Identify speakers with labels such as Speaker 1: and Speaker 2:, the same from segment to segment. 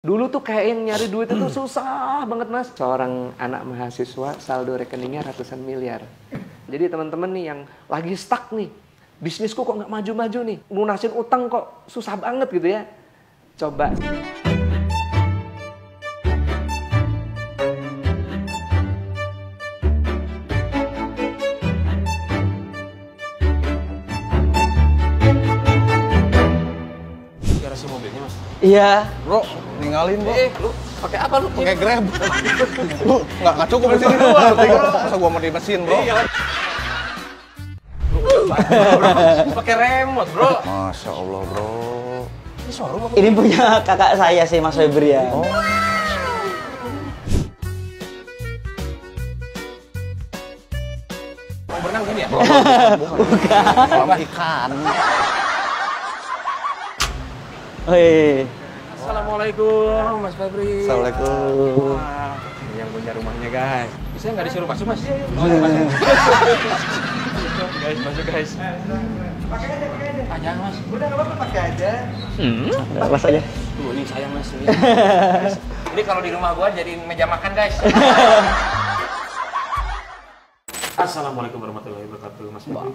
Speaker 1: Dulu tuh kayak yang nyari duit itu susah banget mas. Seorang anak mahasiswa saldo rekeningnya ratusan miliar. Jadi teman-teman nih yang lagi stuck nih, bisnisku kok nggak maju-maju nih, lunasin utang kok susah banget gitu ya. Coba.
Speaker 2: Garasi mobilnya mas?
Speaker 3: Iya.
Speaker 4: Bro, ninggalin bro.
Speaker 1: Lu pakai apa lu?
Speaker 4: Pakai Grab. Lu nggak cukup di sini doang. Masa gua mau di mesin bro?
Speaker 2: Pakai remote bro.
Speaker 4: Masya Allah bro.
Speaker 2: Ini showroom apa?
Speaker 3: Ini punya kakak saya sih Mas Febri ya.
Speaker 4: Oh.
Speaker 2: Mau berenang gini ya?
Speaker 4: Bukan. Kolam ikan.
Speaker 3: Hei.
Speaker 2: Assalamualaikum Mas Febri.
Speaker 4: Assalamualaikum.
Speaker 2: Wah, ini yang punya rumahnya guys. Bisa nggak disuruh masuk mas? Guys, masuk guys. Pakai aja. Ah, jangan mas.
Speaker 1: Udah nggak apa-apa pakai aja.
Speaker 3: Lepas aja.
Speaker 2: Tuh, ini sayang mas. Ini kalau di rumah gua jadiin meja makan guys. Assalamualaikum warahmatullahi wabarakatuh Mas Febri.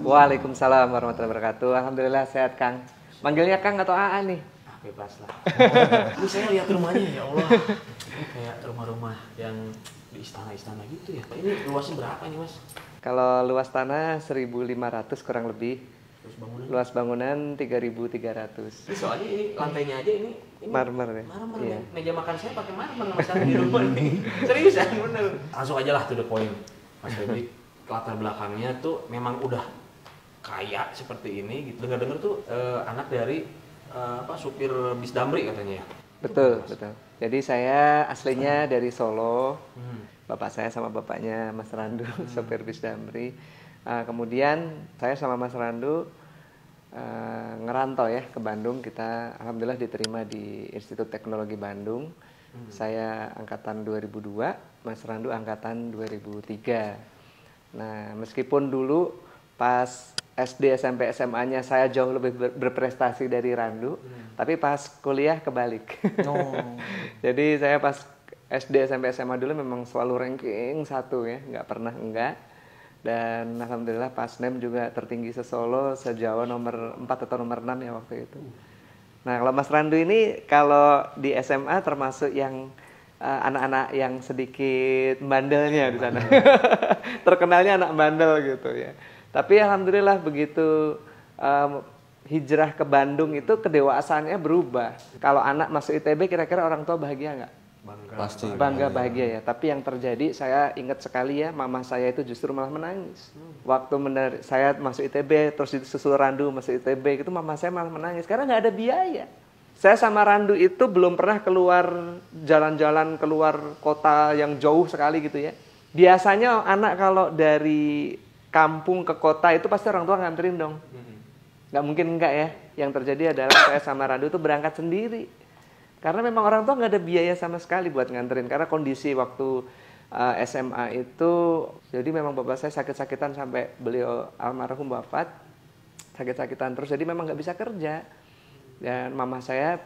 Speaker 1: Waalaikumsalam warahmatullahi wabarakatuh. Alhamdulillah sehat Kang. Manggilnya Kang atau AA nih?
Speaker 2: Bebas lah. Ini saya lihat rumahnya ya Allah. Ini kayak rumah-rumah yang di istana-istana gitu ya. Ini luasnya berapa nih mas?
Speaker 1: Kalau luas tanah 1.500 kurang lebih.
Speaker 2: Terus bangunan?
Speaker 1: Luas bangunan 3.300.
Speaker 2: Ini soalnya ini lantainya aja ini
Speaker 1: Marmer ya?
Speaker 2: Marmer
Speaker 1: Iya.
Speaker 2: ya. Meja makan saya pakai marmer mas Kang di rumah nih. Seriusan bener. Langsung aja lah to the point. Mas Febri, latar belakangnya tuh memang udah kaya seperti ini gitu. Dengar-dengar tuh anak dari supir bis Damri katanya ya.
Speaker 1: Betul, betul. Jadi saya aslinya dari Solo. Bapak saya sama bapaknya Mas Randu, sopir bis Damri. Kemudian saya sama Mas Randu ngerantau ya ke Bandung. Kita alhamdulillah diterima di Institut Teknologi Bandung. Saya angkatan 2002, Mas Randu angkatan 2003. Nah, meskipun dulu pas SD, SMP, SMA-nya saya jauh lebih berprestasi dari Randu, tapi pas kuliah kebalik. Jadi saya pas SD, SMP, SMA dulu memang selalu ranking 1 ya, nggak pernah enggak. Dan alhamdulillah pas NEM juga tertinggi se-Solo, se-Jawa nomor 4 atau nomor 6 ya waktu itu. Nah kalau Mas Randu ini kalau di SMA termasuk yang anak-anak yang sedikit bandelnya di sana. Terkenalnya anak bandel gitu ya. Tapi alhamdulillah begitu hijrah ke Bandung itu kedewasaannya berubah. Kalau anak masuk ITB kira-kira orang tua bahagia nggak?
Speaker 2: Bangga.
Speaker 4: Pasti.
Speaker 1: Bangga bahagia ya. Tapi yang terjadi saya ingat sekali ya, mama saya itu justru malah menangis. Waktu saya masuk ITB, terus disusul Randu masuk ITB, itu mama saya malah menangis karena nggak ada biaya. Saya sama Randu itu belum pernah keluar jalan-jalan keluar kota yang jauh sekali gitu ya. Biasanya anak kalau dari kampung ke kota itu pasti orang tua nganterin dong. Nggak mungkin enggak ya. Yang terjadi adalah saya sama Randu itu berangkat sendiri. Karena memang orang tua nggak ada biaya sama sekali buat nganterin. Karena kondisi waktu SMA itu, jadi memang bapak saya sakit-sakitan sampai beliau almarhum wafat. Sakit-sakitan terus, jadi memang nggak bisa kerja. Dan mama saya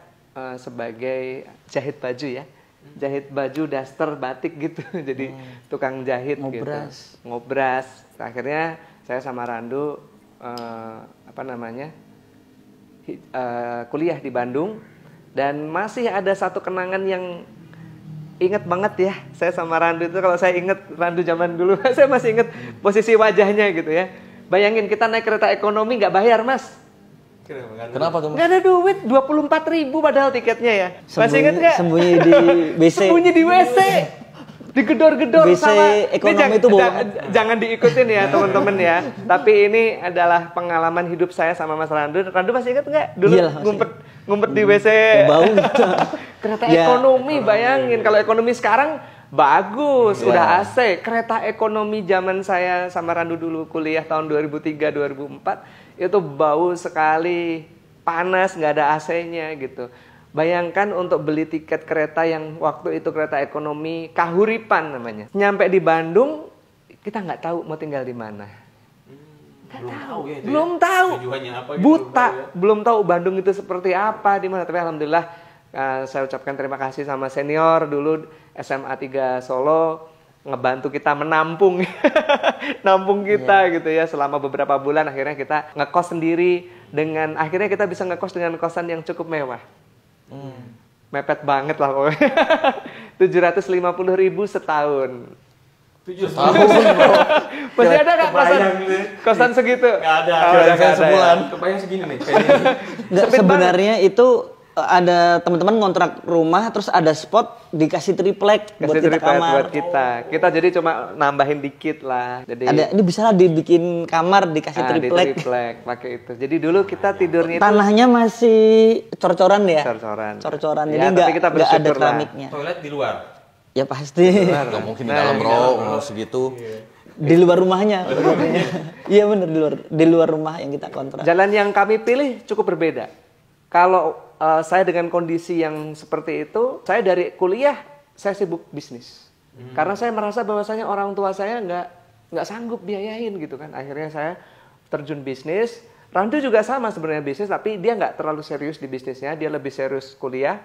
Speaker 1: sebagai jahit baju ya. Jahit baju, daster, batik gitu. Jadi tukang jahit
Speaker 3: Ngobras.
Speaker 1: gitu. Ngobras. Akhirnya saya sama Randu kuliah di Bandung. Dan masih ada satu kenangan yang inget banget ya. Saya sama Randu itu, kalau saya inget Randu zaman dulu, saya masih inget posisi wajahnya gitu ya. Bayangin kita naik kereta ekonomi nggak bayar mas.
Speaker 4: Kenapa tuh?
Speaker 1: Nggak ada duit, 24.000 padahal tiketnya ya. Masih inget nggak?
Speaker 3: Sembunyi di WC.
Speaker 1: Sembunyi di WC. Digedor-gedor
Speaker 3: WC
Speaker 1: sama
Speaker 3: ekonomi
Speaker 1: ini
Speaker 3: itu
Speaker 1: jangan diikutin ya teman-teman ya. Tapi ini adalah pengalaman hidup saya sama Mas Randu. Randu masih inget nggak? Dulu
Speaker 3: Iyalah,
Speaker 1: ngumpet di WC.
Speaker 3: Bau.
Speaker 1: Kereta
Speaker 3: Ya.
Speaker 1: ekonomi, bayangin. Kalau ekonomi sekarang bagus, udah AC. Kereta ekonomi zaman saya sama Randu dulu kuliah tahun 2003, 2004 itu bau sekali, panas, nggak ada AC-nya gitu. Bayangkan untuk beli tiket kereta yang waktu itu kereta ekonomi Kahuripan namanya. Nyampe di Bandung, kita nggak tahu mau tinggal di mana.
Speaker 2: Belum tahu ya itu
Speaker 1: Belum tahu.
Speaker 2: Tujuannya apa gitu,
Speaker 1: Buta,
Speaker 2: ya.
Speaker 1: belum tahu Bandung itu seperti apa, di mana. Tapi alhamdulillah Saya ucapkan terima kasih sama senior dulu SMA 3 Solo ngebantu kita menampung nampung kita gitu ya selama beberapa bulan. Akhirnya kita ngekos sendiri akhirnya kita bisa ngekos dengan kosan yang cukup mewah. Mepet banget lah pokoknya. 750.000 setahun.
Speaker 2: 7 tahun.
Speaker 1: Masih ada nggak kosan segitu?
Speaker 2: Nggak ada.
Speaker 1: Nggak ada ya.
Speaker 2: Kebayang segini nih.
Speaker 3: Nggak, sebenarnya itu ada teman-teman ngontrak rumah terus ada spot dikasih triplek buat kita kamar.
Speaker 1: Buat kita. Kita jadi cuma nambahin dikit lah. Jadi
Speaker 3: Ini bisa lah dibikin kamar dikasih triplek.
Speaker 1: Triplek pakai itu. Jadi dulu kita tidurnya itu
Speaker 3: Tanahnya masih cor-coran ya?
Speaker 1: Cor-coran.
Speaker 3: Jadi
Speaker 1: Ya, tapi kita
Speaker 3: nggak ada
Speaker 1: bersyukur lah.
Speaker 3: keramiknya.
Speaker 2: Toilet di luar.
Speaker 3: Ya pasti.
Speaker 4: Nggak mungkin di dalam bro, umur segitu.
Speaker 3: Di luar rumahnya. Iya bener di luar rumah yang kita kontrak.
Speaker 1: Jalan yang kami pilih cukup berbeda. Kalau saya dengan kondisi yang seperti itu, saya dari kuliah saya sibuk bisnis. Karena saya merasa bahwasanya orang tua saya nggak sanggup biayain gitu kan. Akhirnya saya terjun bisnis. Randu juga sama sebenarnya bisnis, tapi dia nggak terlalu serius di bisnisnya. Dia lebih serius kuliah.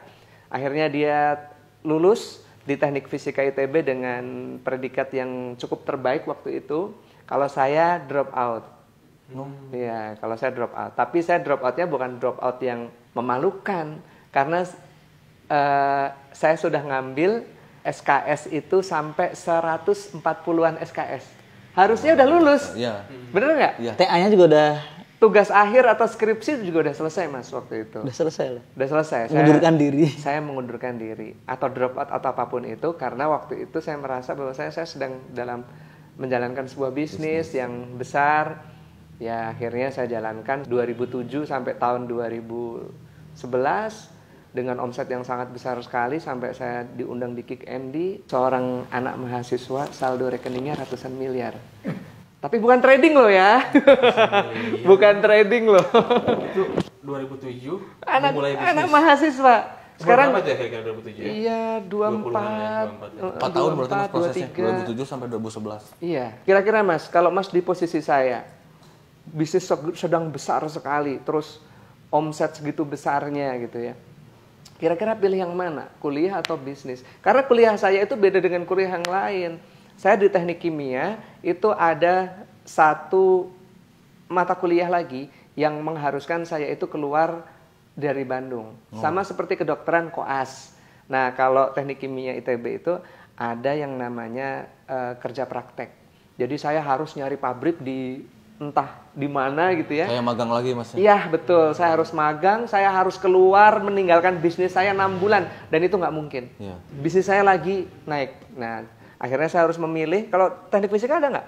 Speaker 1: Akhirnya dia lulus di Teknik Fisika ITB dengan predikat yang cukup terbaik waktu itu. Kalau saya drop out. Iya, kalau saya drop out. Tapi saya drop outnya bukan drop out yang memalukan. Karena saya sudah ngambil SKS itu sampai 140-an SKS. Harusnya udah lulus.
Speaker 4: Iya.
Speaker 1: Bener nggak?
Speaker 4: Iya.
Speaker 3: TA-nya juga udah
Speaker 1: Tugas akhir atau skripsi juga udah selesai Mas waktu itu.
Speaker 3: selesai lah.
Speaker 1: Udah selesai.
Speaker 3: Mengundurkan diri.
Speaker 1: Saya mengundurkan diri atau drop out atau apapun itu karena waktu itu saya merasa bahwa saya sedang dalam menjalankan sebuah bisnis yang besar. Ya akhirnya saya jalankan 2007 sampai tahun 2011 dengan omset yang sangat besar sekali sampai saya diundang di Kick MD. Seorang anak mahasiswa saldo rekeningnya ratusan miliar. Tapi bukan trading loh ya. Bukan trading loh.
Speaker 2: Itu 2007
Speaker 1: Anak
Speaker 2: mulai bisnis.
Speaker 1: mahasiswa. Sekarang
Speaker 2: berapa tuh ya kira-kira 2007 ya?
Speaker 1: Iya,
Speaker 2: 24.
Speaker 4: 4 tahun berarti mas prosesnya,
Speaker 1: 23.
Speaker 4: 2007 sampai 2011.
Speaker 1: Iya, kira-kira Mas, kalau Mas di posisi saya, bisnis sedang besar sekali, terus omset segitu besarnya gitu ya. Kira-kira pilih yang mana? Kuliah atau bisnis? Karena kuliah saya itu beda dengan kuliah yang lain. Saya di teknik kimia itu ada satu mata kuliah lagi yang mengharuskan saya itu keluar dari Bandung. Sama seperti kedokteran koas. Nah, kalau teknik kimia ITB itu ada yang namanya kerja praktek. Jadi saya harus nyari pabrik di entah di mana gitu ya.
Speaker 4: Kayak magang lagi mas.
Speaker 1: Iya betul, saya harus magang, saya harus keluar meninggalkan bisnis saya 6 bulan. Dan itu nggak mungkin.
Speaker 4: Iya.
Speaker 1: Bisnis saya lagi naik. Nah, akhirnya saya harus memilih, kalau teknik fisika ada nggak?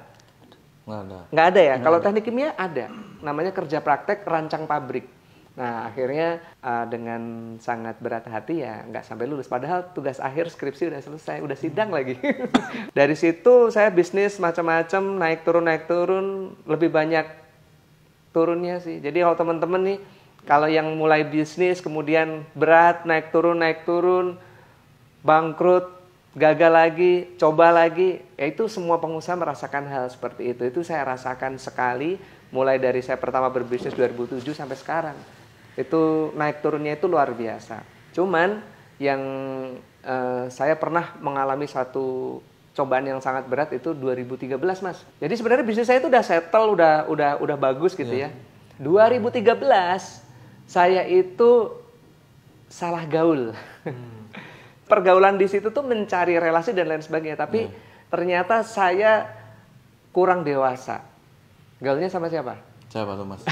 Speaker 4: Nggak ada.
Speaker 1: Nggak ada ya, kalau teknik kimia ada. Namanya kerja praktek rancang pabrik. Nah, akhirnya dengan sangat berat hati ya nggak sampai lulus. Padahal tugas akhir skripsi udah selesai, udah sidang lagi. Dari situ saya bisnis macam-macam, naik turun, lebih banyak turunnya sih. Jadi kalau teman-teman nih, kalau yang mulai bisnis kemudian berat, naik turun, bangkrut, gagal lagi, coba lagi, ya itu semua pengusaha merasakan hal seperti itu. Itu saya rasakan sekali, mulai dari saya pertama berbisnis 2007 sampai sekarang. Itu naik turunnya itu luar biasa. Cuman yang saya pernah mengalami satu cobaan yang sangat berat itu 2013 Mas. Jadi sebenarnya bisnis saya itu udah settle, udah bagus gitu ya. 2013 saya itu salah gaul. Pergaulan di situ tuh mencari relasi dan lain sebagainya, tapi ternyata saya kurang dewasa. Gaulnya sama siapa?
Speaker 4: Siapa tuh mas?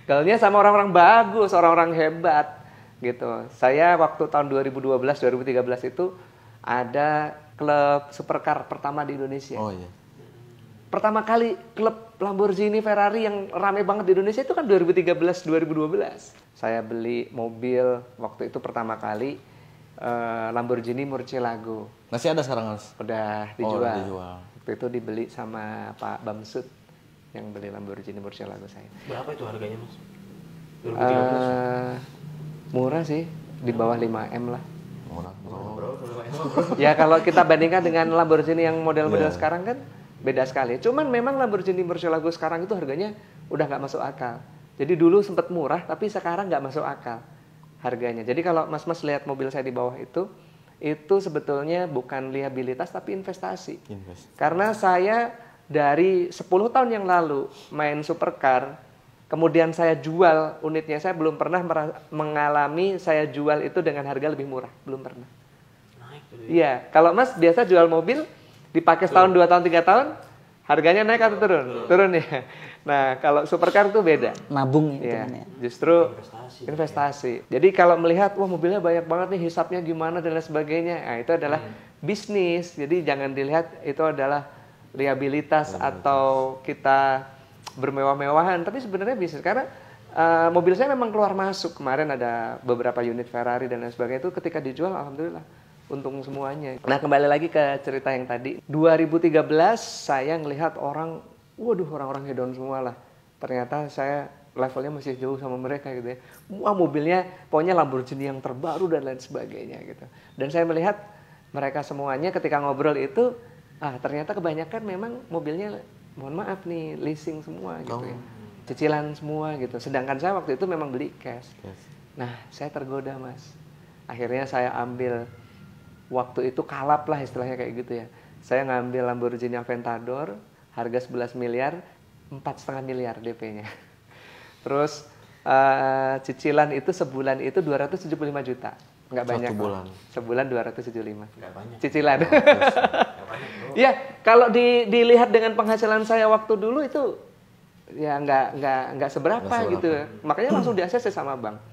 Speaker 1: Gaulnya sama orang-orang bagus, orang-orang hebat gitu. Saya waktu tahun 2012-2013 itu ada klub supercar pertama di Indonesia.
Speaker 4: Oh iya.
Speaker 1: Pertama kali klub Lamborghini Ferrari yang ramai banget di Indonesia itu kan 2013-2012. Saya beli mobil waktu itu pertama kali Lamborghini Murcielago.
Speaker 4: Masih ada sekarang mas?
Speaker 1: Udah
Speaker 4: Oh,
Speaker 1: dijual.
Speaker 4: udah dijual.
Speaker 1: Waktu itu dibeli sama Pak Bamsud yang beli Lamborghini Murcielago saya.
Speaker 2: Berapa itu harganya mas? 2013?
Speaker 1: Murah sih, di bawah 5M lah.
Speaker 4: Murah.
Speaker 1: Ya kalau kita bandingkan dengan Lamborghini yang model-model
Speaker 4: Iya.
Speaker 1: sekarang kan beda sekali. Cuman memang Lamborghini Murcielago sekarang itu harganya udah nggak masuk akal. Jadi dulu sempat murah tapi sekarang nggak masuk akal. harganya. Jadi kalau mas-mas lihat mobil saya di bawah itu sebetulnya bukan liabilitas tapi investasi. Karena saya dari 10 tahun yang lalu main supercar, kemudian saya jual unitnya, saya belum pernah mengalami saya jual itu dengan harga lebih murah, belum pernah. Iya, kalau mas biasa jual mobil dipakai setahun, 2 tahun, 3 tahun, harganya naik atau turun? Turun ya. Nah, kalau supercar itu beda.
Speaker 3: Nabung itu
Speaker 1: Ya,
Speaker 3: kan ya.
Speaker 1: justru investasi. Jadi kalau melihat, wah mobilnya banyak banget nih, hisapnya gimana dan lain sebagainya. Nah, itu adalah bisnis. Jadi jangan dilihat itu adalah liabilitas atau kita bermewah-mewahan. Tapi sebenarnya bisnis. Karena mobil saya memang keluar masuk. Kemarin ada beberapa unit Ferrari dan lain sebagainya itu ketika dijual, alhamdulillah untung semuanya. Nah, kembali lagi ke cerita yang tadi. 2013 saya ngelihat orang, waduh orang-orang hedon semua lah. Ternyata saya levelnya masih jauh sama mereka gitu ya. Wah mobilnya pokoknya Lamborghini yang terbaru dan lain sebagainya gitu. Dan saya melihat mereka semuanya ketika ngobrol itu, ternyata kebanyakan memang mobilnya, mohon maaf nih, leasing semua gitu ya. Cicilan semua gitu. Sedangkan saya waktu itu memang beli cash. Nah saya tergoda mas. Akhirnya saya ambil, waktu itu kalap lah istilahnya kayak gitu ya. Saya ngambil Lamborghini Aventador, harga 11 miliar, 4,5 miliar DP-nya. Terus cicilan itu sebulan itu 275 juta. Nggak banyak. Sebulan 275.
Speaker 2: Nggak banyak.
Speaker 1: Cicilan. Iya, kalau dilihat dengan penghasilan saya waktu dulu itu ya nggak seberapa gitu. Makanya langsung di-ACC sama bank.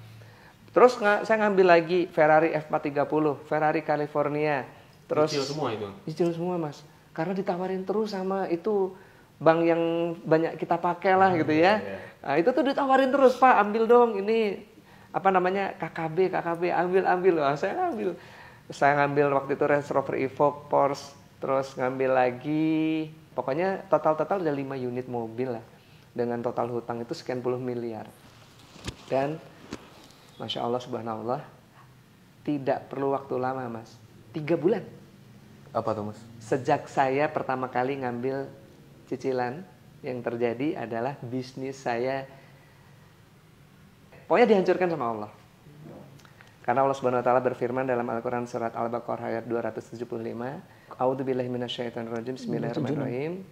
Speaker 1: Terus saya ngambil lagi Ferrari F430, Ferrari California. Terus
Speaker 2: Cicil semua itu?
Speaker 1: Cicil semua mas. Karena ditawarin terus sama itu bank yang banyak kita pakai lah gitu ya. Nah, itu tuh ditawarin terus, Pak ambil dong ini apa namanya KKB ambil. Wah, saya ngambil waktu itu Range Rover Evoque, Porsche, terus ngambil lagi, pokoknya total ada 5 unit mobil lah dengan total hutang itu sekian puluh miliar. Dan Masya Allah subhanallah tidak perlu waktu lama mas, 3 bulan.
Speaker 4: Apa tuh mas?
Speaker 1: Sejak saya pertama kali ngambil cicilan, yang terjadi adalah bisnis saya pokoknya dihancurkan sama Allah. Karena Allah Subhanahu wa taala berfirman dalam Al-Qur'an surat Al-Baqarah ayat 275, A'udzubillahi minasyaitonirrajim. Bismillahirrahmanirrahim.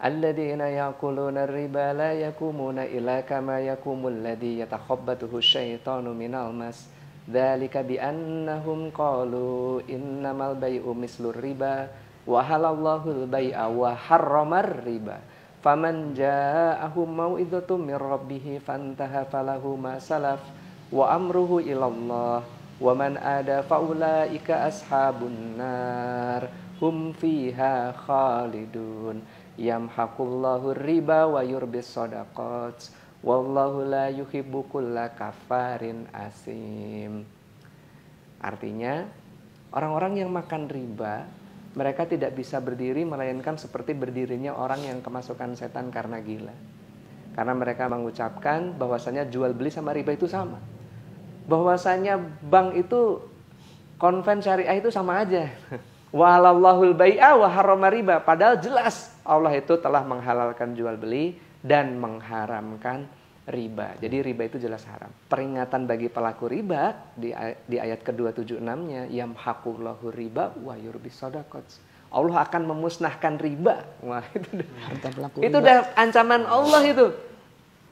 Speaker 1: Alladzina ya'kuluna ar-riba la yakumuna illa kama yakumul ladzi yatakhabbathu asyaitanu minal mas. Dzalika bi annahum qalu innamal bai'u mislur riba wa halallahu al-bai'a wa harramar riba. Faman ja'ahu mau'idzatum mir rabbih fantaha falahu ma salaf wa amruhu ilallah wa man ada faulaika ashabun nar hum fiha khalidun yamhaqullahu riba wa yurbis shadaqat wallahu la yuhibbu kulla kafarin asim. Artinya orang-orang yang makan riba mereka tidak bisa berdiri melainkan seperti berdirinya orang yang kemasukan setan karena gila. Karena mereka mengucapkan bahwasanya jual beli sama riba itu sama. Bahwasanya bank itu konven syariah itu sama aja. Wa halallahul bai'a wa harrama riba. Padahal jelas Allah itu telah menghalalkan jual beli dan mengharamkan riba. Jadi riba itu jelas haram. Peringatan bagi pelaku riba di ayat ke-276-nya, yamhaqullahu riba wa yurbis shadaqat. Allah akan memusnahkan riba. Wah, itu udah ancaman Allah itu.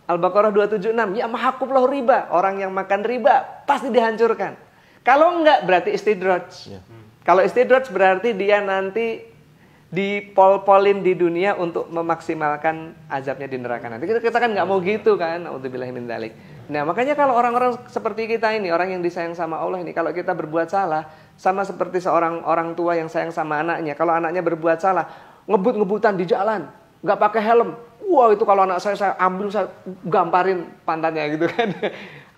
Speaker 1: Al-Baqarah 276, yamhaqullahu riba. Orang yang makan riba pasti dihancurkan. Kalau enggak berarti istidraj. Kalau istidraj berarti dia nanti dipol-polin di dunia untuk memaksimalkan azabnya di neraka nanti. Kita kan nggak mau gitu kan. Auzubillahi min dzalik. Nah, makanya kalau orang-orang seperti kita ini, orang yang disayang sama Allah ini, kalau kita berbuat salah, sama seperti seorang orang tua yang sayang sama anaknya. Kalau anaknya berbuat salah, ngebut-ngebutan di jalan, nggak pakai helm. Wah, itu kalau anak saya ambil, saya gamparin pantatnya gitu kan.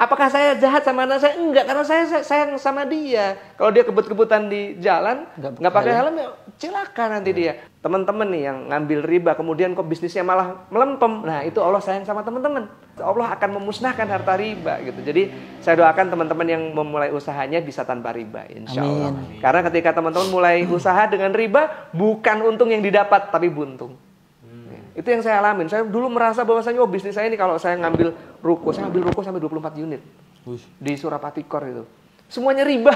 Speaker 1: Apakah saya jahat sama anak saya? Enggak, karena saya sayang sama dia. Kalau dia kebut-kebutan di jalan, nggak pakai helm, ya celaka nanti dia. Teman-teman nih yang ngambil riba, kemudian kok bisnisnya malah melempem. Nah, itu Allah sayang sama teman-teman. Allah akan memusnahkan harta riba gitu. Jadi saya doakan teman-teman yang memulai usahanya bisa tanpa riba, insya Allah. Karena ketika teman-teman mulai usaha dengan riba, bukan untung yang didapat, tapi buntung. Itu yang saya alamin. Saya dulu merasa bahwasanya bisnis saya ini kalau saya ngambil ruko, saya ambil ruko sampai 24 unit. Di Surapati Kor itu. Semuanya riba.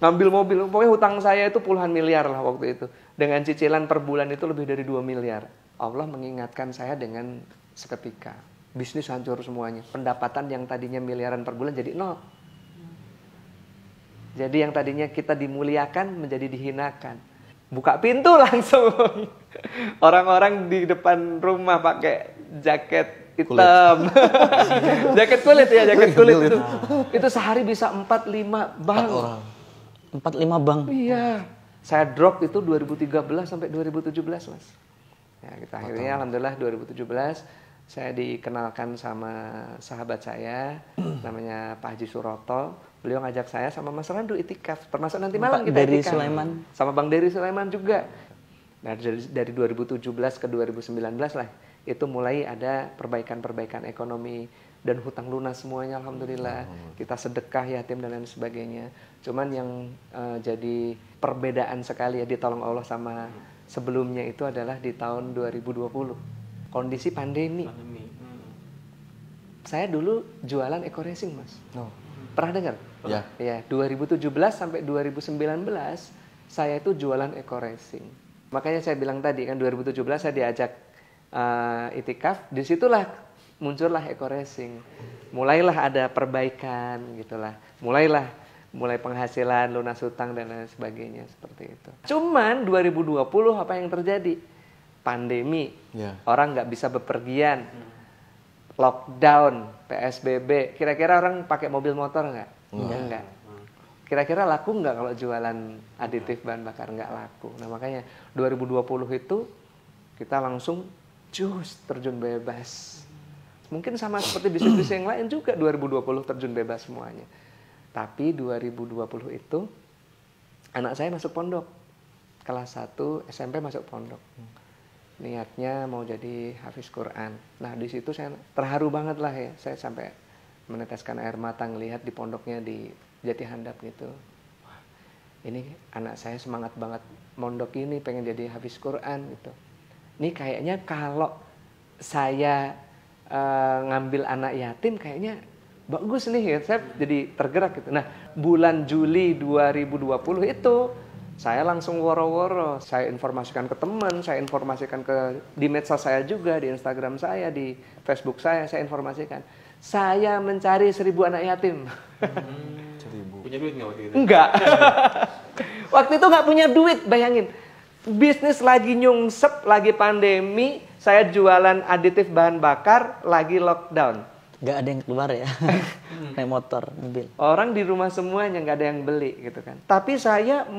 Speaker 1: Ngambil mobil, pokoknya hutang saya itu puluhan miliar lah waktu itu. Dengan cicilan per bulan itu lebih dari 2 miliar. Allah mengingatkan saya dengan seketika. Bisnis hancur semuanya. Pendapatan yang tadinya miliaran per bulan jadi 0. Jadi yang tadinya kita dimuliakan menjadi dihinakan. Buka pintu langsung. Orang-orang di depan rumah pakai jaket hitam. Jaket kulit ya, jaket kulit itu. Itu sehari bisa 4-5 bang.
Speaker 3: 4-5 bang.
Speaker 1: Iya. Saya drop itu 2013 sampai 2017, Mas. Ya, kita akhirnya alhamdulillah 2017 saya dikenalkan sama sahabat saya namanya Pak Haji Suroto. Beliau ngajak saya sama Mas Randu itikaf. Termasuk nanti malam kita
Speaker 3: Dery
Speaker 1: itikaf.
Speaker 3: Sulaiman.
Speaker 1: Sama Bang Dery Sulaiman juga. Nah, dari 2017 ke 2019 lah itu mulai ada perbaikan-perbaikan ekonomi dan hutang lunas semuanya alhamdulillah. Kita sedekah yatim dan lain sebagainya. Cuman yang jadi perbedaan sekali ya ditolong Allah sama sebelumnya itu adalah di tahun 2020. Kondisi pandemi. Saya dulu jualan eco racing, Mas. Pernah dengar?
Speaker 4: Ya.
Speaker 1: Ya, 2017 sampai 2019 saya itu jualan eco racing. Makanya saya bilang tadi kan 2017 saya diajak itikaf, disitulah muncullah eco racing. Mulailah ada perbaikan gitulah. Mulai penghasilan, lunas hutang dan lain sebagainya seperti itu. Cuman 2020 apa yang terjadi? Pandemi.
Speaker 4: Ya.
Speaker 1: Orang nggak bisa bepergian. Lockdown, PSBB. Kira-kira orang pakai mobil motor nggak? Enggak. Kira-kira laku nggak kalau jualan aditif bahan bakar? Nggak laku. Nah makanya 2020 itu kita langsung terjun bebas. Mungkin sama seperti bisnis-bisnis yang lain juga 2020 terjun bebas semuanya. Tapi 2020 itu anak saya masuk pondok. Kelas 1 SMP masuk pondok. Niatnya mau jadi hafiz Quran. Nah di situ saya terharu banget lah ya. Saya sampai meneteskan air mata ngelihat di pondoknya di Jati Handap gitu. Wah, ini anak saya semangat banget mondok ini pengen jadi hafiz Quran gitu. Ini kayaknya kalau saya ngambil anak yatim kayaknya bagus nih ya. Saya jadi tergerak gitu. Nah bulan Juli 2020 itu saya langsung woro-woro, saya informasikan ke teman, saya informasikan di medsos saya juga, di Instagram saya, di Facebook saya informasikan. Saya mencari 1.000 anak yatim.
Speaker 2: 1.000. Punya duit nggak waktu itu?
Speaker 1: Enggak. Waktu itu nggak punya duit, bayangin. Bisnis lagi nyungsep, lagi pandemi, saya jualan aditif bahan bakar, lagi lockdown.
Speaker 3: Nggak ada yang keluar ya, naik motor, mobil.
Speaker 1: Orang di rumah semuanya nggak ada yang beli gitu kan. Tapi saya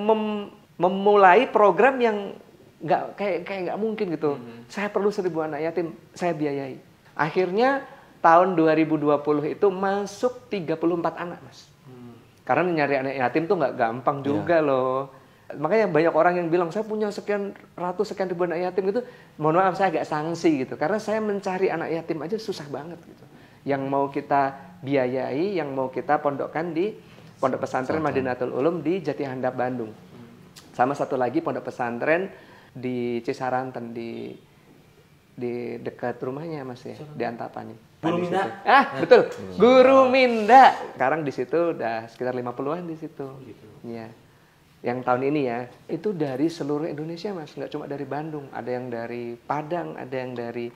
Speaker 1: memulai program yang nggak kayak nggak mungkin gitu. Saya perlu 1.000 anak yatim, saya biayai. Akhirnya tahun 2020 itu masuk 34 anak, Mas. Karena nyari anak yatim tuh nggak gampang juga loh. Makanya banyak orang yang bilang saya punya sekian ribu anak yatim gitu. Mohon maaf saya agak sanksi gitu. Karena saya mencari anak yatim aja susah banget gitu. Yang mau kita biayai, yang mau kita pondokkan di Pondok Pesantren Madinatul Ulum di Jati Handap, Bandung. Sama satu lagi pondok pesantren di Cisaranten di dekat rumahnya Mas ya, di Antapani.
Speaker 2: Guru Minda.
Speaker 1: Betul. Guru Minda. Sekarang di situ udah sekitar 50-an di situ.
Speaker 2: Gitu.
Speaker 1: Iya. Yang tahun ini ya, itu dari seluruh Indonesia Mas, nggak cuma dari Bandung, ada yang dari Padang, ada yang dari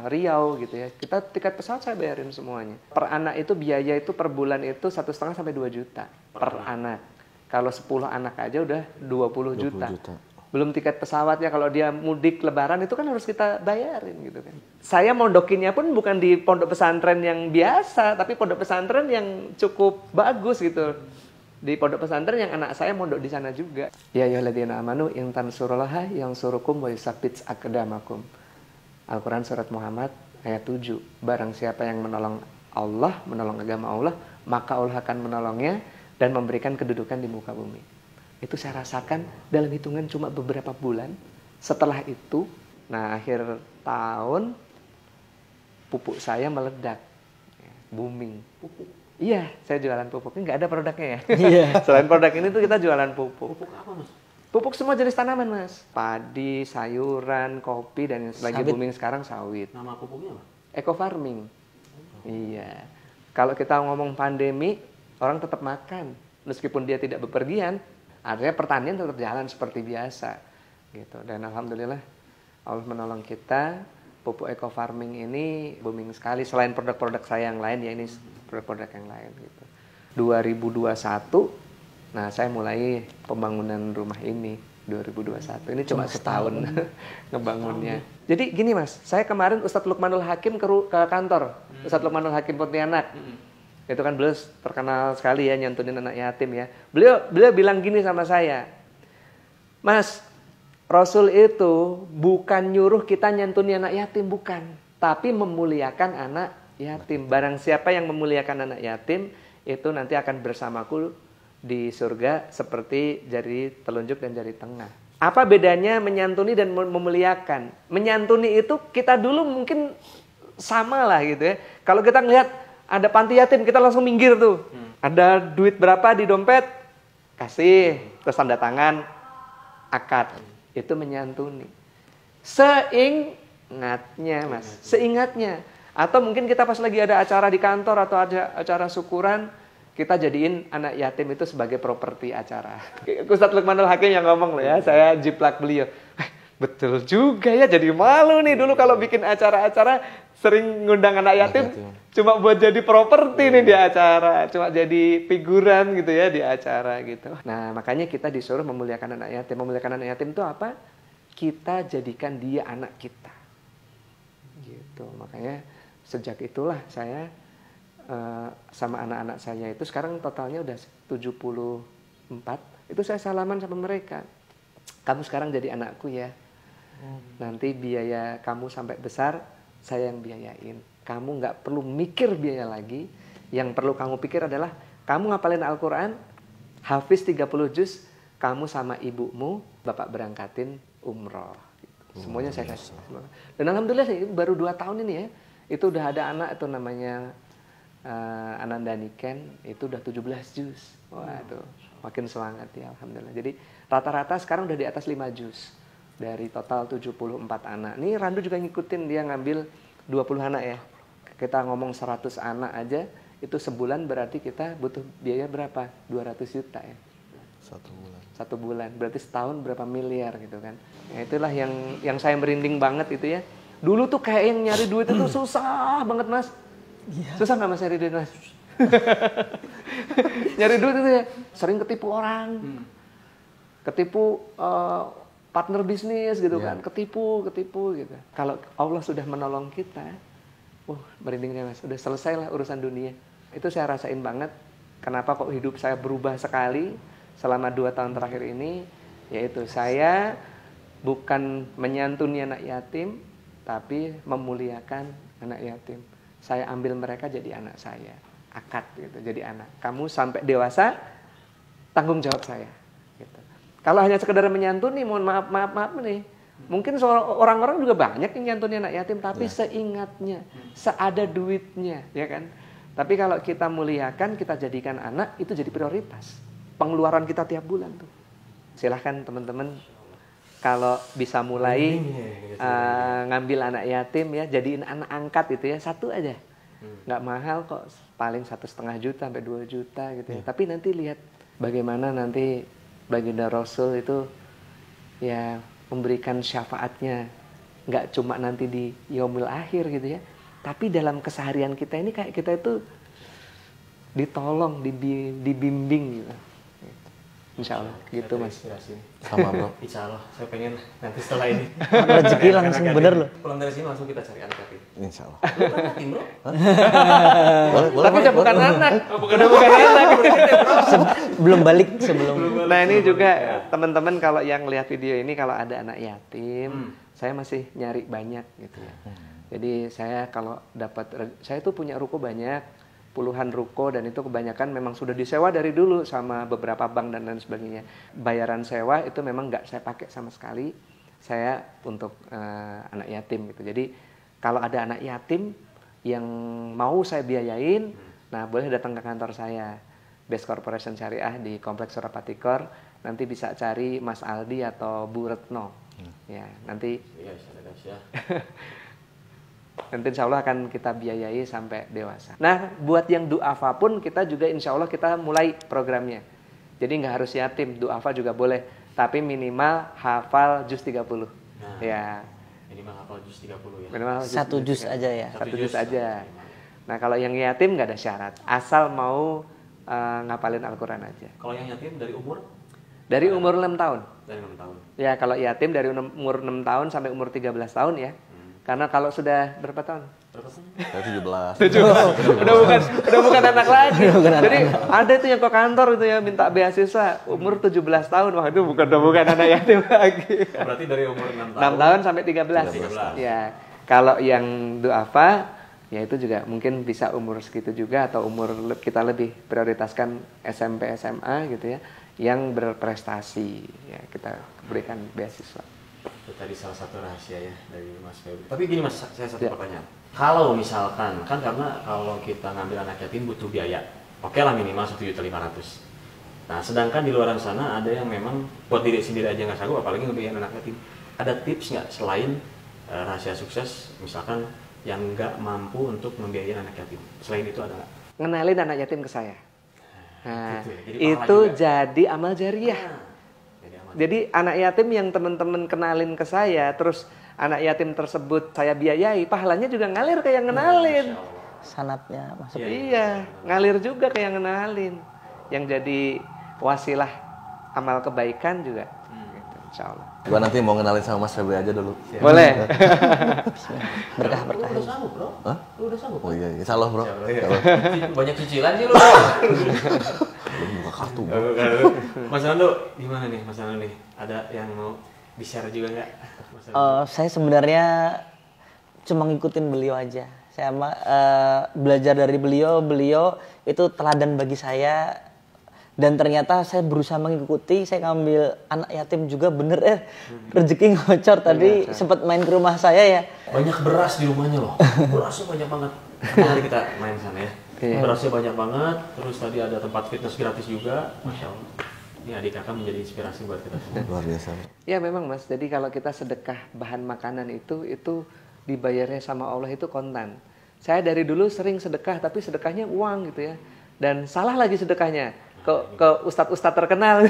Speaker 1: Riau gitu ya. Kita tiket pesawat saya bayarin semuanya. Per anak itu biaya itu per bulan itu 1,5 sampai 2 juta per anak. Kalau 10 anak aja udah 20 juta. Belum tiket pesawatnya, kalau dia mudik lebaran itu kan harus kita bayarin gitu kan. Saya mondokinnya pun bukan di pondok pesantren yang biasa, tapi pondok pesantren yang cukup bagus gitu. Di pondok pesantren yang anak saya mondok di sana juga. Ya ayyuhalladzina amanu in tansurullaha yansurukum wa yusabbit aqdamakum. Al-Quran Surat Muhammad ayat 7. Barang siapa yang menolong Allah, menolong agama Allah, maka Allah akan menolongnya dan memberikan kedudukan di muka bumi. Itu saya rasakan dalam hitungan cuma beberapa bulan. Setelah itu, nah akhir tahun, pupuk saya meledak. Booming. Pupuk? Iya, saya jualan pupuk. Ini nggak ada produknya ya.
Speaker 3: Iya.
Speaker 1: Selain produk ini tuh kita jualan pupuk.
Speaker 2: Pupuk apa Mas?
Speaker 1: Pupuk semua jenis tanaman Mas. Padi, sayuran, kopi, dan yang lagi booming sekarang sawit.
Speaker 2: Nama pupuknya apa?
Speaker 1: Eco farming. Iya. Kalau kita ngomong pandemi, orang tetap makan. Meskipun dia tidak bepergian, artinya pertanian tetap jalan seperti biasa. Gitu. Dan alhamdulillah Allah menolong kita. Pupuk eco farming ini booming sekali. Selain produk-produk saya yang lain, ya ini produk-produk yang lain. Gitu. 2021, nah saya mulai pembangunan rumah ini. 2021 ini cuma setahun ngebangunnya. Jadi gini Mas, saya kemarin Ustadz Lukmanul Hakim ke kantor, Ustadz Lukmanul Hakim Pontianak. Itu kan beliau terkenal sekali ya nyantunin anak yatim ya. Beliau bilang gini sama saya, Mas, Rasul itu bukan nyuruh kita nyantunin anak yatim, bukan, tapi memuliakan anak yatim. Barang siapa yang memuliakan anak yatim, itu nanti akan bersamaku di surga seperti jari telunjuk dan jari tengah. Apa bedanya menyantuni dan memuliakan? Menyantuni itu kita dulu mungkin sama lah gitu ya. Kalau kita ngelihat ada panti yatim, kita langsung minggir tuh. Ada duit berapa di dompet, kasih, terus tanda tangan, akad. Itu menyantuni. Seingatnya Mas, seingatnya. Atau mungkin kita pas lagi ada acara di kantor atau ada acara syukuran, kita jadiin anak yatim itu sebagai properti acara. Ustadz Lukmanul Hakim yang ngomong loh ya, saya jiplak beliau. Betul juga ya, jadi malu nih dulu kalau bikin acara-acara sering ngundang anak yatim cuma buat jadi properti nih di acara, cuma jadi figuran gitu ya di acara gitu. Nah makanya kita disuruh memuliakan anak yatim. Memuliakan anak yatim itu apa? Kita jadikan dia anak kita. Gitu, makanya sejak itulah saya sama anak-anak saya itu sekarang totalnya udah 74. Itu saya salaman sama mereka. Kamu sekarang jadi anakku ya. Nanti biaya kamu sampai besar saya yang biayain. Kamu nggak perlu mikir biaya lagi. Yang perlu kamu pikir adalah kamu ngapalin Al-Quran, hafiz 30 juz, kamu sama ibumu bapak berangkatin umroh. Semuanya saya kasih. Dan alhamdulillah baru 2 tahun ini ya, itu udah ada anak itu namanya Ananda Niken, itu udah 17 juz. Waduh, makin semangat ya alhamdulillah. Jadi rata-rata sekarang udah di atas 5 juz dari total 74 anak. Nih Randu juga ngikutin, dia ngambil 20 anak ya. Kita ngomong 100 anak aja, itu sebulan berarti kita butuh biaya berapa? 200 juta ya. 1 bulan. Berarti setahun berapa miliar gitu kan. Ya, itulah yang saya merinding banget itu ya. Dulu tuh kayak yang nyari duit itu susah banget Mas. Ya. Susah nggak Mas nyari duit Mas? Nyari duit itu ya sering ketipu orang, ketipu partner bisnis gitu kan, ketipu gitu. Kalau Allah sudah menolong kita, merindingnya Mas, udah selesai lah urusan dunia. Itu saya rasain banget. Kenapa kok hidup saya berubah sekali selama 2 tahun terakhir ini? Yaitu saya bukan menyantuni anak yatim, tapi memuliakan anak yatim. Saya ambil mereka jadi anak saya, akad gitu, jadi anak. Kamu sampai dewasa, tanggung jawab saya. Gitu. Kalau hanya sekedar menyantuni, mohon maaf nih. Mungkin orang-orang juga banyak yang nyantuni anak yatim, tapi seingatnya, seada duitnya, ya kan. Tapi kalau kita muliakan, kita jadikan anak, itu jadi prioritas. Pengeluaran kita tiap bulan tuh. Silahkan teman-teman, kalau bisa mulai ngambil anak yatim ya, jadiin anak angkat itu ya, 1 aja. Nggak mahal kok, paling 1,5 juta sampai 2 juta gitu ya. Tapi nanti lihat bagaimana nanti baginda Rasul itu ya memberikan syafaatnya. Nggak cuma nanti di yaumil akhir gitu ya. Tapi dalam keseharian kita ini kayak kita itu ditolong, dibimbing gitu. Insya Allah gitu Mas.
Speaker 4: Sama Bro.
Speaker 2: Insya Allah, saya pengen nanti setelah ini
Speaker 3: rezeki langsung bener loh.
Speaker 2: pulang dari sini langsung kita cari anak yatim.
Speaker 4: Insya Allah.
Speaker 2: Lu kan yatim Bro?
Speaker 4: Boleh,
Speaker 1: Tapi udah bukan anak, udah bukan anak.
Speaker 3: Belum balik sebelum.
Speaker 1: Nah ini juga teman-teman kalau yang lihat video ini, kalau ada anak yatim, saya masih nyari banyak gitu ya. Jadi saya kalau dapat, saya tuh punya ruko banyak, puluhan ruko, dan itu kebanyakan memang sudah disewa dari dulu sama beberapa bank dan lain sebagainya. Bayaran sewa itu memang nggak saya pakai sama sekali, saya untuk anak yatim gitu. Jadi kalau ada anak yatim yang mau saya biayain, nah boleh datang ke kantor saya, Best Corporation Syariah di Kompleks Surapatikor. Nanti bisa cari Mas Aldi atau Bu Retno. Ya nanti. Nanti insya Allah akan kita biayai sampai dewasa. Nah, buat yang du'afa pun kita juga insya Allah kita mulai programnya. Jadi nggak harus yatim, du'afa juga boleh. Tapi minimal hafal juz 30.
Speaker 2: Nah,
Speaker 1: ya.
Speaker 2: Minimal hafal juz 30 ya.
Speaker 1: Minimal
Speaker 3: Satu juz aja ya.
Speaker 1: Satu juz aja. Nah, kalau yang yatim nggak ada syarat. Asal mau ngapalin Al-Quran aja.
Speaker 2: Kalau yang yatim dari umur?
Speaker 1: Dari umur 6 tahun.
Speaker 2: Dari 6 tahun.
Speaker 1: Ya, kalau yatim dari umur 6 tahun sampai umur 13 tahun ya. Karena kalau sudah berapa tahun?
Speaker 2: Berapa tahun?
Speaker 4: Saya 17.
Speaker 1: udah bukan anak lagi. Jadi ada itu yang ke kantor itu ya minta beasiswa umur 17 tahun. Wah, itu bukan anak yatim lagi.
Speaker 2: Berarti dari umur 6 tahun.
Speaker 1: 6 tahun sampai 13. Ya. Kalau yang du'afa ya itu juga mungkin bisa umur segitu juga atau umur kita lebih prioritaskan SMP SMA gitu ya yang berprestasi ya kita berikan beasiswa.
Speaker 2: Itu tadi salah satu rahasia ya dari Mas Febri. Tapi gini Mas, saya satu pertanyaan. Kalau misalkan, kan karena kalau kita ngambil anak yatim butuh biaya. Oke lah minimal 1.500.000. Nah sedangkan di luar sana ada yang memang buat diri sendiri aja nggak sanggup, apalagi ngebiayain anak yatim. Ada tips nggak selain rahasia sukses, misalkan yang nggak mampu untuk membiayain anak yatim? Selain itu ada nggak?
Speaker 1: Ngenalin anak yatim ke saya. Nah,
Speaker 2: gitu ya. Jadi
Speaker 1: itu
Speaker 2: pahala juga.
Speaker 1: jadi amal jariah. Jadi anak yatim yang teman-teman kenalin ke saya, terus anak yatim tersebut saya biayai, pahalanya juga ngalir ke yang ngenalin.
Speaker 3: Sanatnya masuk.
Speaker 1: Iya, ngalir juga ke yang ngenalin. Yang jadi wasilah amal kebaikan juga. Gitu, insya Allah.
Speaker 4: Gua nanti mau kenalin sama Mas Febri aja dulu.
Speaker 1: Boleh.
Speaker 3: Berkah-berkah.
Speaker 2: Lu udah sanggup bro?
Speaker 4: Hah?
Speaker 2: Lu udah sanggup?
Speaker 4: Oh iya, insya Allah bro.
Speaker 2: Banyak cicilan sih lu.
Speaker 4: Belum buka kartu bro.
Speaker 2: Mas Nando, gimana nih Mas Nando nih? Ada yang mau di-share juga nggak? Mas Nando?
Speaker 3: Saya sebenarnya cuma ngikutin beliau aja. Saya belajar dari beliau itu teladan bagi saya. Dan ternyata saya berusaha mengikuti, saya ngambil anak yatim juga bener rezeki ngocor tadi sempat main ke rumah saya ya.
Speaker 2: Banyak beras di rumahnya loh. Berasnya banyak banget. Mari kita main sana ya. Berasnya banyak banget. Terus tadi ada tempat fitness gratis juga. Masya Allah. Ini adik kakak menjadi inspirasi buat kita semua.
Speaker 4: Luar biasa.
Speaker 1: Ya memang Mas, jadi kalau kita sedekah bahan makanan itu dibayarnya sama Allah itu kontan. Saya dari dulu sering sedekah, tapi sedekahnya uang gitu ya. Dan salah lagi sedekahnya. Ke ustadz-ustadz terkenal.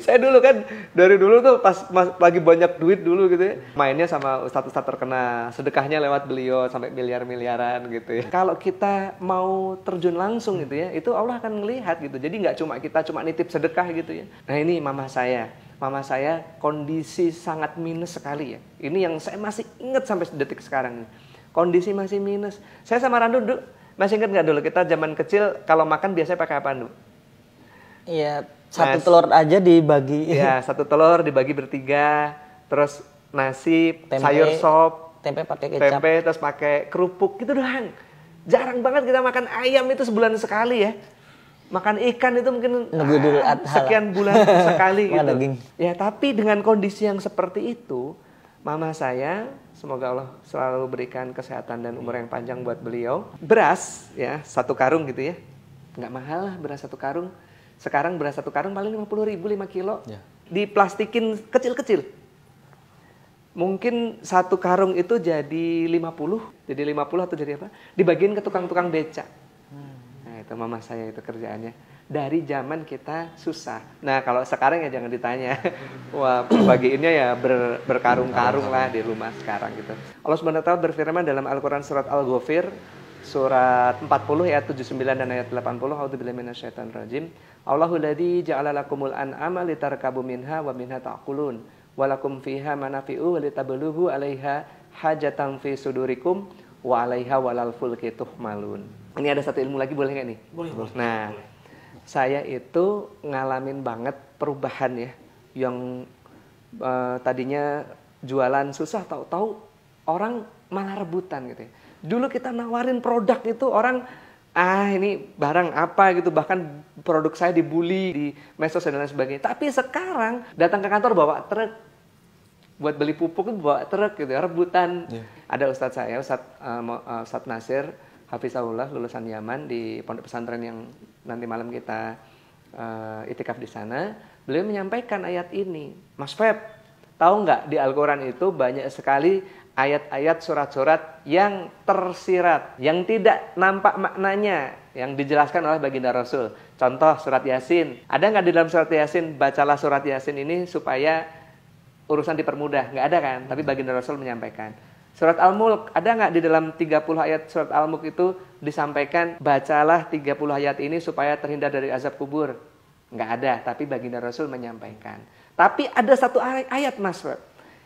Speaker 1: Saya dulu kan dari dulu tuh pas lagi banyak duit dulu gitu ya, mainnya sama ustadz-ustadz terkenal, sedekahnya lewat beliau sampai miliar-miliaran gitu ya. Kalau kita mau terjun langsung gitu ya, itu Allah akan melihat gitu. Jadi nggak kita cuma nitip sedekah gitu ya. Nah ini mama saya kondisi sangat minus sekali ya. Ini yang saya masih ingat sampai detik sekarang. Kondisi masih minus. Saya sama Randu dulu. Masih ingat nggak dulu kita zaman kecil kalau makan biasanya pakai apa dulu?
Speaker 3: Iya, satu telur aja dibagi.
Speaker 1: Iya, satu telur dibagi bertiga, terus nasi,
Speaker 3: Tempe,
Speaker 1: sayur sop,
Speaker 3: tempe pakai kecap.
Speaker 1: tempe terus pakai kerupuk gitu doang. Jarang banget kita makan ayam itu sebulan sekali ya. Makan ikan itu mungkin sekian bulan sekali gitu. Ya, tapi dengan kondisi yang seperti itu, mama saya semoga Allah selalu berikan kesehatan dan umur yang panjang buat beliau. Beras ya, satu karung gitu ya. Nggak mahal lah beras satu karung. Sekarang beras satu karung paling 50.000 5 kilo. Ya. Diplastikin kecil-kecil. Mungkin satu karung itu jadi 50. Jadi 50 atau jadi apa? Dibagiin ke tukang-tukang beca. Nah itu mama saya itu kerjaannya. Dari zaman kita susah. Nah kalau sekarang ya jangan ditanya. Wah bagiinnya ya berkarung-karung lah di rumah sekarang gitu. Allah SWT berfirman dalam Al-Quran surat Al-Ghafir surat 40 ayat 79 dan ayat 80. A'udzubillahi minasyaitonir rajim. Allahul ladzi ja'ala lakumul an'ama litarkabu minha wa minha ta'kulun wa lakum fiha manafi'u wa litablughu 'alaiha hajatan fi sudurikum wa 'alaiha walal fulki tuhmalun. Ini ada satu ilmu lagi boleh nggak nih?
Speaker 2: Boleh.
Speaker 1: Nah, saya itu ngalamin banget perubahan ya, yang tadinya jualan susah, tahu-tahu orang malah rebutan gitu ya. Dulu kita nawarin produk itu orang, ini barang apa gitu, bahkan produk saya dibully di medsos dan lain sebagainya. Tapi sekarang datang ke kantor bawa truk, buat beli pupuk itu bawa truk gitu, rebutan. Ada ustadz saya, Ustadz Nasir Hafizahullah, lulusan Yaman di pondok pesantren yang nanti malam kita itikaf di sana. Beliau menyampaikan ayat ini, Mas Feb, tahu nggak di Al-Quran itu banyak sekali ayat-ayat surat-surat yang tersirat, yang tidak nampak maknanya, yang dijelaskan oleh baginda Rasul. Contoh surat Yasin. Ada nggak di dalam surat Yasin, bacalah surat Yasin ini supaya urusan dipermudah? Nggak ada kan? Tapi baginda Rasul menyampaikan. Surat Al-Mulk, ada nggak di dalam 30 ayat surat Al-Mulk itu disampaikan, bacalah 30 ayat ini supaya terhindar dari azab kubur? Nggak ada, tapi baginda Rasul menyampaikan. Tapi ada satu ayat Mas,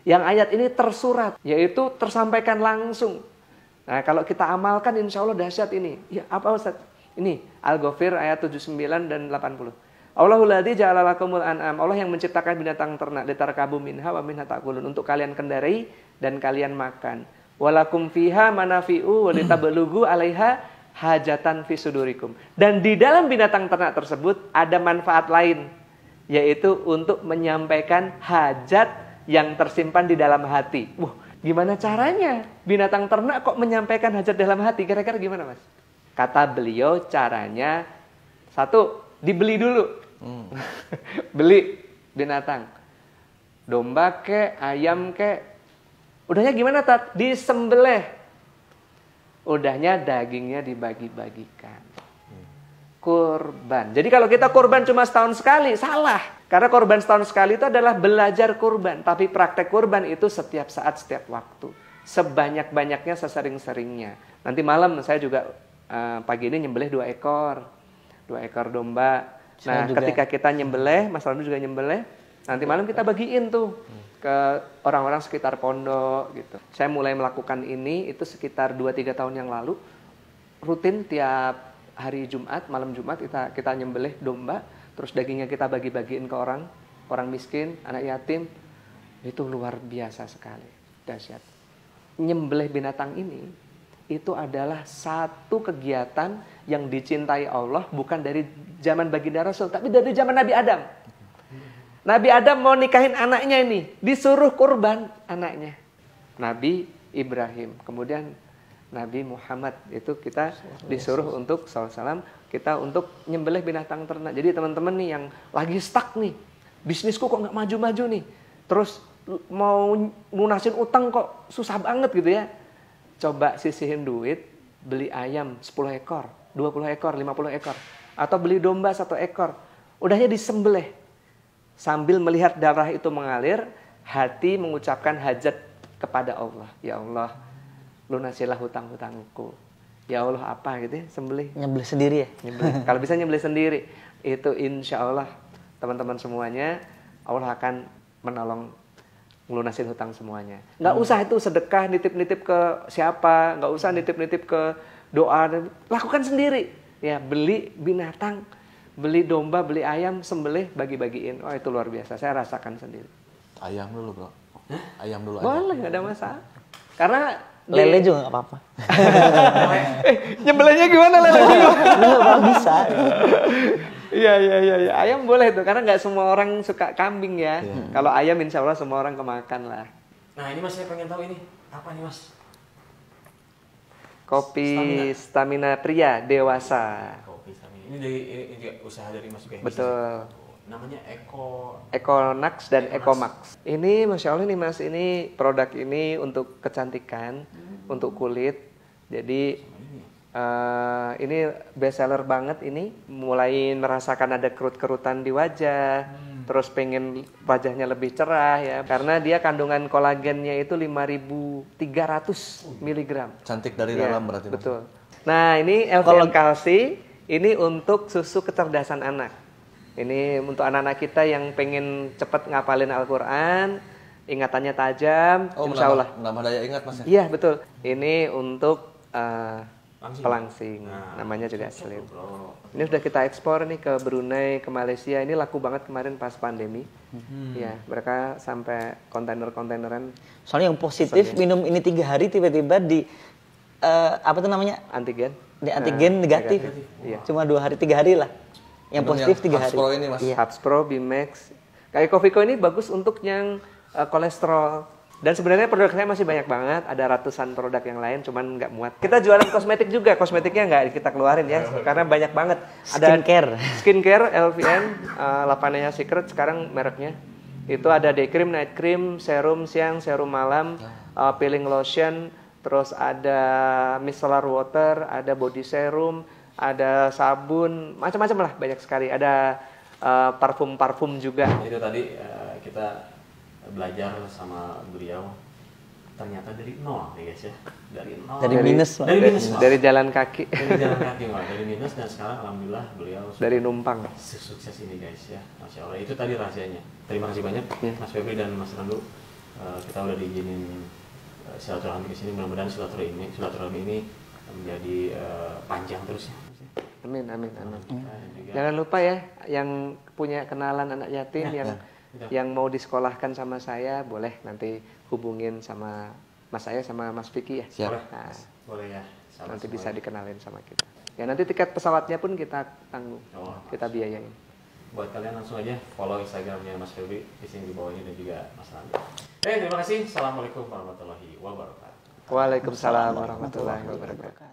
Speaker 1: yang ayat ini tersurat, yaitu tersampaikan langsung. Nah, kalau kita amalkan insya Allah dahsyat ini. Ya, apa Ustaz? Ini Al-Ghafir ayat 79 dan 80. Allahul ladzi ja'ala lakumul an'am. Allah yang menciptakan binatang ternak, litarkabu minha wa minha ta'kulun, untuk kalian kendarai dan kalian makan. Walakum fiha manafi'u wa litablugu 'alaiha hajatan fi sudurikum. Dan di dalam binatang ternak tersebut ada manfaat lain, yaitu untuk menyampaikan hajat yang tersimpan di dalam hati. Gimana caranya binatang ternak kok menyampaikan hajat dalam hati? Kira-kira gimana Mas? Kata beliau caranya, satu, dibeli dulu. Beli binatang, domba ke, ayam ke. Udahnya gimana Tat? Disembelih. Udahnya dagingnya dibagi-bagikan. Kurban. Jadi kalau kita kurban cuma setahun sekali, salah. Karena kurban setahun sekali itu adalah belajar kurban. Tapi praktek kurban itu setiap saat, setiap waktu. Sebanyak-banyaknya, sesering-seringnya. Nanti malam saya juga pagi ini nyembelih 2 ekor. 2 ekor domba. Nah, ketika kita nyembelih, Mas Randu juga nyembelih, nanti malam kita bagiin tuh ke orang-orang sekitar pondok gitu. Saya mulai melakukan ini itu sekitar 2-3 tahun yang lalu. Rutin tiap hari Jumat, malam Jumat kita nyembelih domba, terus dagingnya kita bagi-bagiin ke orang miskin, anak yatim. Itu luar biasa sekali, dahsyat. Nyembelih binatang ini itu adalah satu kegiatan yang dicintai Allah, bukan dari zaman baginda Rasul, tapi dari zaman Nabi Adam. Nabi Adam mau nikahin anaknya ini, disuruh kurban anaknya. Nabi Ibrahim, kemudian Nabi Muhammad, itu kita disuruh untuk SAW, kita untuk nyembelih binatang ternak. Jadi teman-teman nih yang lagi stuck nih, bisnisku kok nggak maju-maju nih, terus mau lunasin utang kok susah banget gitu ya. Coba sisihin duit, beli ayam 10 ekor, 20 ekor, 50 ekor. Atau beli domba 1 ekor. Udahnya disembelih. Sambil melihat darah itu mengalir, hati mengucapkan hajat kepada Allah. Ya Allah, lunasilah hutang-hutangku. Ya Allah apa gitu ya, sembelih.
Speaker 3: Nyembelih sendiri ya?
Speaker 1: Nyembelih. Kalau bisa nyembelih sendiri. Itu insya Allah teman-teman semuanya, Allah akan menolong ngelunasin hutang semuanya. Nggak usah itu sedekah, nitip-nitip ke siapa, nggak usah nitip-nitip ke doa, lakukan sendiri. Ya, beli binatang, beli domba, beli ayam, sembelih, bagi-bagiin. Oh, itu luar biasa, saya rasakan sendiri.
Speaker 4: Ayam dulu bro. Ayam dulu.
Speaker 1: Boleh, nggak ada masalah. Karena
Speaker 3: lele juga nggak apa-apa.
Speaker 1: Nyembelihnya gimana lele?
Speaker 3: Nggak bisa.
Speaker 1: Iya. Ayam boleh tuh, karena nggak semua orang suka kambing ya. Kalau ayam insya Allah semua orang kemakan lah.
Speaker 2: Nah ini Mas, saya pengen tahu ini apa nih Mas?
Speaker 1: Kopi stamina pria dewasa.
Speaker 2: Kopi stamina. Ini juga usaha dari Mas juga.
Speaker 1: Betul.
Speaker 2: Namanya
Speaker 1: Econax dan Ecomax. Ini Masya Allah nih Mas, ini produk ini untuk kecantikan, untuk kulit. Jadi ini best seller banget ini. Mulai merasakan ada kerut-kerutan di wajah, terus pengen wajahnya lebih cerah ya. Karena dia kandungan kolagennya itu 5.300 mg.
Speaker 4: Cantik dari
Speaker 1: Ya,
Speaker 4: dalam berarti.
Speaker 1: betul. Nah ini LVN Kalsi, ini untuk susu kecerdasan anak. Ini untuk anak-anak kita yang pengen cepat ngapalin Al-Quran, ingatannya tajam, insya Allah.
Speaker 4: Menambah daya ingat Mas ya?
Speaker 1: Iya betul. Ini untuk pelangsing, namanya juga slim. Ini sudah kita ekspor nih ke Brunei, ke Malaysia. Ini laku banget kemarin pas pandemi. Ya, mereka sampai kontainer-kontaineran.
Speaker 3: Soalnya yang positif minum ini 3 hari tiba-tiba di apa tuh namanya?
Speaker 1: Antigen.
Speaker 3: Di antigen negatif.
Speaker 1: Iya.
Speaker 3: Cuma 2 hari 3 hari lah. Yang positif 3 hari.
Speaker 4: Pro ini Mas.
Speaker 3: Iya.
Speaker 1: Hubs Pro, Bimax. Kayak Covico ini bagus untuk yang kolesterol. Dan sebenarnya produk saya masih banyak banget, ada ratusan produk yang lain, cuman nggak muat. Kita jualan kosmetik juga, kosmetiknya nggak kita keluarin ya, karena banyak banget. Ada
Speaker 3: Skincare
Speaker 1: LVN, Lavanaya Secret sekarang mereknya. Itu ada day cream, night cream, serum siang, serum malam, peeling lotion, terus ada micellar water, ada body serum, ada sabun, macam-macam lah, banyak sekali. Ada parfum-parfum juga.
Speaker 2: Itu tadi kita belajar sama beliau, ternyata dari nol ya guys ya, dari nol,
Speaker 3: Dari minus, Pak.
Speaker 2: dari minus, Pak.
Speaker 1: Dari jalan kaki,
Speaker 2: Dari jalan kaki, Pak. Dari minus, dan sekarang alhamdulillah beliau
Speaker 1: dari numpang.
Speaker 2: sukses ini guys ya, masya Allah. Itu tadi rahasianya. Terima kasih banyak Mas Febri dan Mas Randu, kita udah diizinin silaturahmi ke sini. Mudah-mudahan silaturahmi ini menjadi panjang terus ya.
Speaker 1: Amin, amin, amin.
Speaker 2: Juga,
Speaker 1: Jangan lupa ya, yang punya kenalan anak yatim yang mau disekolahkan sama saya, boleh nanti hubungin sama Mas saya sama Mas Vicky ya.
Speaker 3: Siap.
Speaker 2: boleh,
Speaker 1: Nah,
Speaker 2: boleh ya. Sahabat
Speaker 1: nanti bisa
Speaker 2: semuanya.
Speaker 1: dikenalin sama kita. Ya nanti tiket pesawatnya pun kita tanggung,
Speaker 2: Oh,
Speaker 1: kita biayain.
Speaker 2: buat kalian langsung aja follow Instagramnya Mas Febri di sini di bawah ini, dan juga Mas Randu. Terima kasih. Assalamualaikum warahmatullahi wabarakatuh.
Speaker 1: Waalaikumsalam warahmatullahi wabarakatuh.